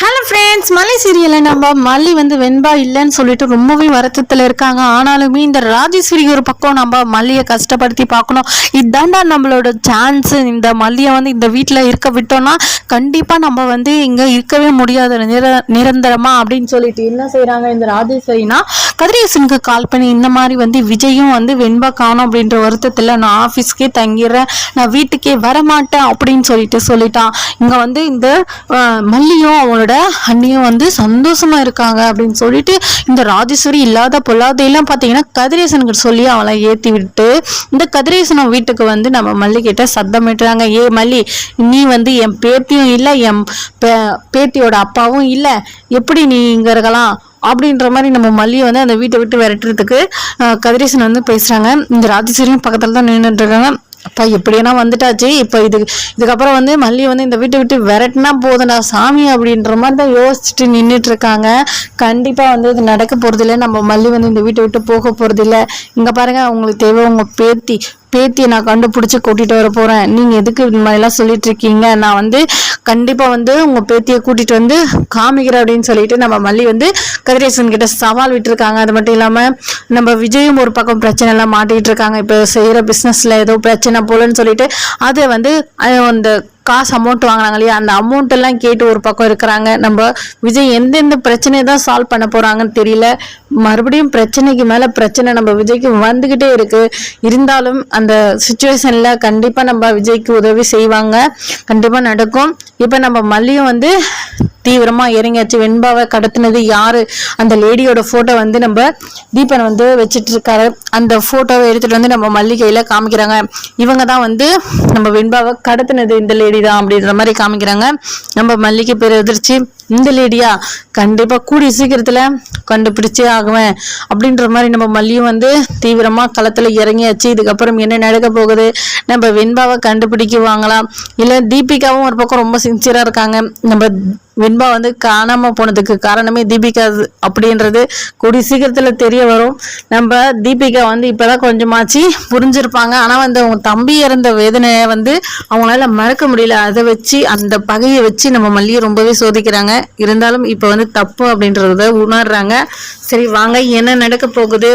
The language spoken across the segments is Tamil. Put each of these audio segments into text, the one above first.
ஹலோ ஃப்ரெண்ட்ஸ், மல்லி சீரியலில் நம்ம மல்லி வந்து வெண்பா இல்லைன்னு சொல்லிட்டு ரொம்பவே வருத்தத்தில் இருக்காங்க. ஆனாலுமே இந்த ராஜேஸ்வரி ஒரு பக்கம் நம்ம மல்லியை கஷ்டப்படுத்தி பார்க்கணும். இதாண்டா நம்மளோட சான்ஸு. இந்த மல்லியை வந்து இந்த வீட்டில் இருக்க விட்டோம்னா கண்டிப்பாக நம்ம வந்து இங்கே இருக்கவே முடியாது நிரந்தரமா அப்படின்னு சொல்லிட்டு என்ன செய்கிறாங்க இந்த ராஜேஸ்வரினா, கதிரேசனுக்கு கால் பண்ணி இந்த மாதிரி வந்து விஜயும் வந்து வெண்பா காணும் அப்படின்ற வருத்தத்தில் நான் ஆஃபீஸ்க்கே தங்கிடுறேன், நான் வீட்டுக்கே வரமாட்டேன் அப்படின்னு சொல்லிட்டான். இங்கே வந்து இந்த மல்லியும் அவளோட அண்ணியும் வந்து சந்தோஷமா இருக்காங்க அப்படின்னு சொல்லிட்டு இந்த ராஜேஸ்வரி இல்லாத பொல்லாதையெல்லாம் பார்த்தீங்கன்னா கதிரேசனுக்கு சொல்லி அவளை ஏற்றி விட்டு இந்த கதிரேசன வீட்டுக்கு வந்து நம்ம மல்லி கிட்ட சத்தமிட்டுறாங்க. ஏ மல்லி, நீ வந்து என் பேத்தியும் இல்லை, என் பேத்தியோட அப்பாவும் இல்லை, எப்படி நீ இங்க இருக்கலாம் அப்படின்ற மாதிரி நம்ம மல்லியை வந்து அந்த வீட்டை விட்டு விரட்டுறதுக்கு கதிரேசன் வந்து பேசுறாங்க. இந்த ராஜேஸ்வரியும் பக்கத்துல தான் நின்றுட்டு இருக்காங்க. அப்பா எப்படின்னா வந்துட்டாச்சு, இப்போ இதுக்கப்புறம் வந்து மல்லியை வந்து இந்த வீட்டை விட்டு விரட்டினா போதும்டா சாமி அப்படின்ற மாதிரி தான் யோசிச்சுட்டு நின்றுட்டு இருக்காங்க. கண்டிப்பா வந்து இது நடக்க போறது இல்லை, நம்ம மல்லி வந்து இந்த வீட்டை விட்டு போக போறது இல்லை. இங்க பாருங்க, உங்களுக்கு தேவை உங்க பேத்தியை நான் கண்டுபிடிச்சி கூட்டிட்டு வர போறேன், நீங்க எதுக்கு இந்த மாதிரிலாம் சொல்லிட்டு இருக்கீங்க, நான் வந்து கண்டிப்பா வந்து உங்க பேத்தியை கூட்டிட்டு வந்து காமிக்கிறேன் அப்படின்னு சொல்லிட்டு நம்ம மல்லி வந்து கதிரேசன் கிட்ட சவால் விட்டுருக்காங்க. அது மட்டும் இல்லாம நம்ம விஜயும் ஒரு பக்கம் பிரச்சனை எல்லாம் மாட்டிட்டு இருக்காங்க. இப்போ செய்யற பிசினஸ்ல ஏதோ பிரச்சனை போலன்னு சொல்லிட்டு அதை வந்து அந்த காசு அமௌண்ட் வாங்கினாங்க இல்லையா, அந்த அமௌண்ட் எல்லாம் கேட்டு ஒரு பக்கம் இருக்கிறாங்க. நம்ம விஜய் எந்தெந்த பிரச்சனையை தான் சால்வ் பண்ண போறாங்கன்னு தெரியல. மறுபடியும் பிரச்சனைக்கு மேல பிரச்சனை நம்ம விஜய்க்கு வந்துகிட்டே இருக்கு. இருந்தாலும் அந்த சுச்சுவேஷன்ல கண்டிப்பா நம்ம விஜய்க்கு உதவி செய்வாங்க, கண்டிப்பா நடக்கும். இப்ப நம்ம மல்லியும் வந்து தீவிரமா இறங்கியாச்சு. வெண்பாவை கடத்தினது யாரு, அந்த லேடியோட போட்டோ வந்து நம்ம தீபன் வந்து வச்சிட்டு இருக்காரு. அந்த போட்டோவை எடுத்துட்டு வந்து நம்ம மல்லி கையில காமிக்கிறாங்க. இவங்க தான் வந்து நம்ம வெண்பாவை கடத்தினது இந்த லேடி தான் அப்படின்ற மாதிரி காமிக்கிறாங்க. நம்ம மல்லிக்கு பேர் எதிர்ச்சி, இந்த லேடியா கண்டிப்பா கூடிய சீக்கிரத்துல கண்டுபிடிச்சே ஆகுவேன் அப்படின்ற மாதிரி நம்ம மல்லியும் வந்து தீவிரமா களத்துல இறங்கியாச்சு. இதுக்கப்புறம் என்ன நடக்க போகுது, நம்ம வெண்பாவை கண்டுபிடிக்குவாங்களாம் இல்ல தீபிகாவும் ஒரு பக்கம் ரொம்ப சின்சியரா இருக்காங்க. நம்ம வெண்பா வந்து காணாம போனதுக்கு காரணமே தீபிகா அப்படின்றது கூடிய சீக்கிரத்துல தெரிய வரும். நம்ம தீபிகா வந்து இப்பதான் கொஞ்சமாச்சு புரிஞ்சிருப்பாங்க. ஆனா வந்து அவங்க தம்பி இறந்த வேதனையை வந்து அவங்களால மறக்க முடியல. அதை வச்சு அந்த பகையை வச்சு நம்ம மல்லியை ரொம்பவே சோதிக்கிறாங்க. இருந்தாலும் இப்ப வந்து தப்பு அப்படின்றத உணர்றாங்க. சரி வாங்க, என்ன நடக்க போகுது,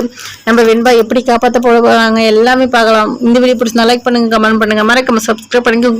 நம்ம வெண்பா எப்படி காப்பாற்ற போகிறாங்க எல்லாமே பார்க்கலாம். இந்த வீடியோ பிடிச்சி லைக் பண்ணுங்க, கமெண்ட் பண்ணுங்க, மறக்காம சப்ஸ்கிரைப் பண்ணுங்க.